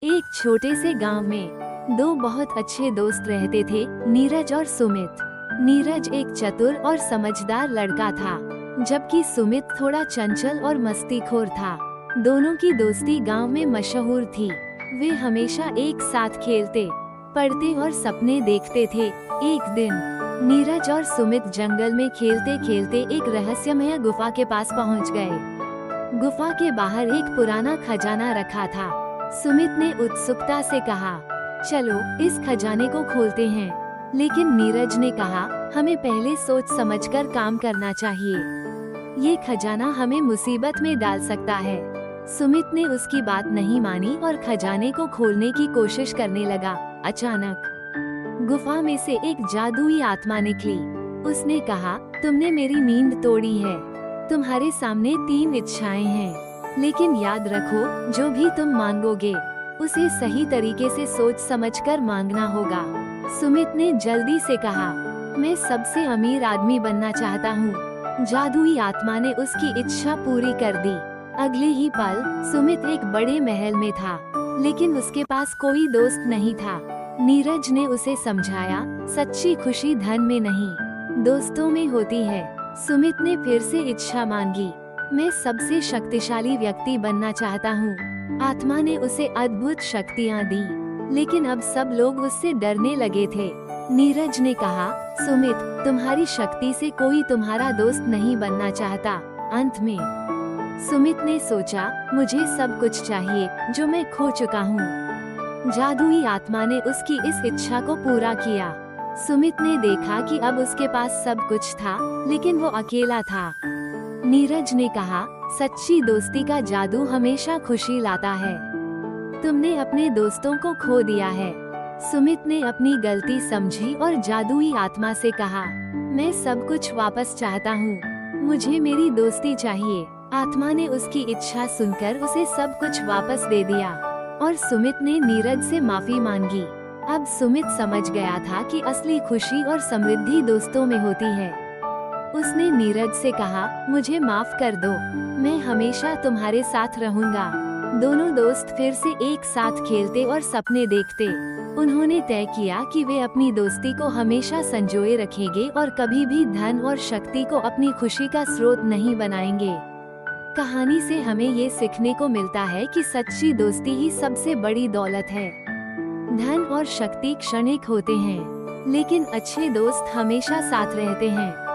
एक छोटे से गांव में दो बहुत अच्छे दोस्त रहते थे, नीरज और सुमित। नीरज एक चतुर और समझदार लड़का था, जबकि सुमित थोड़ा चंचल और मस्तीखोर था। दोनों की दोस्ती गांव में मशहूर थी। वे हमेशा एक साथ खेलते, पढ़ते और सपने देखते थे। एक दिन नीरज और सुमित जंगल में खेलते खेलते एक रहस्यमय गुफा के पास पहुंच गए। गुफा के बाहर एक पुराना खजाना रखा था। सुमित ने उत्सुकता से कहा, चलो इस खजाने को खोलते हैं। लेकिन नीरज ने कहा, हमें पहले सोच समझकर काम करना चाहिए। ये खजाना हमें मुसीबत में डाल सकता है। सुमित ने उसकी बात नहीं मानी और खजाने को खोलने की कोशिश करने लगा। अचानक गुफा में से एक जादुई आत्मा निकली। उसने कहा, तुमने मेरी नींद तोड़ी है। तुम्हारे सामने 3 इच्छाएं हैं, लेकिन याद रखो, जो भी तुम मांगोगे उसे सही तरीके से सोच समझकर मांगना होगा। सुमित ने जल्दी से कहा, मैं सबसे अमीर आदमी बनना चाहता हूँ। जादुई आत्मा ने उसकी इच्छा पूरी कर दी। अगले ही पल सुमित एक बड़े महल में था, लेकिन उसके पास कोई दोस्त नहीं था। नीरज ने उसे समझाया, सच्ची खुशी धन में नहीं, दोस्तों में होती है। सुमित ने फिर से इच्छा मांगी, मैं सबसे शक्तिशाली व्यक्ति बनना चाहता हूँ। आत्मा ने उसे अद्भुत शक्तियाँ दी, लेकिन अब सब लोग उससे डरने लगे थे। नीरज ने कहा, सुमित, तुम्हारी शक्ति से कोई तुम्हारा दोस्त नहीं बनना चाहता। अंत में सुमित ने सोचा, मुझे सब कुछ चाहिए जो मैं खो चुका हूँ। जादुई आत्मा ने उसकी इस इच्छा को पूरा किया। सुमित ने देखा कि अब उसके पास सब कुछ था, लेकिन वो अकेला था। नीरज ने कहा, सच्ची दोस्ती का जादू हमेशा खुशी लाता है। तुमने अपने दोस्तों को खो दिया है। सुमित ने अपनी गलती समझी और जादुई आत्मा से कहा, मैं सब कुछ वापस चाहता हूँ, मुझे मेरी दोस्ती चाहिए। आत्मा ने उसकी इच्छा सुनकर उसे सब कुछ वापस दे दिया और सुमित ने नीरज से माफी मांगी। अब सुमित समझ गया था कि असली खुशी और समृद्धि दोस्तों में होती है। उसने नीरज से कहा, मुझे माफ कर दो, मैं हमेशा तुम्हारे साथ रहूंगा। दोनों दोस्त फिर से एक साथ खेलते और सपने देखते। उन्होंने तय किया कि वे अपनी दोस्ती को हमेशा संजोए रखेंगे और कभी भी धन और शक्ति को अपनी खुशी का स्रोत नहीं बनाएंगे। कहानी से हमें ये सीखने को मिलता है कि सच्ची दोस्ती ही सबसे बड़ी दौलत है। धन और शक्ति क्षणिक होते हैं, लेकिन अच्छे दोस्त हमेशा साथ रहते हैं।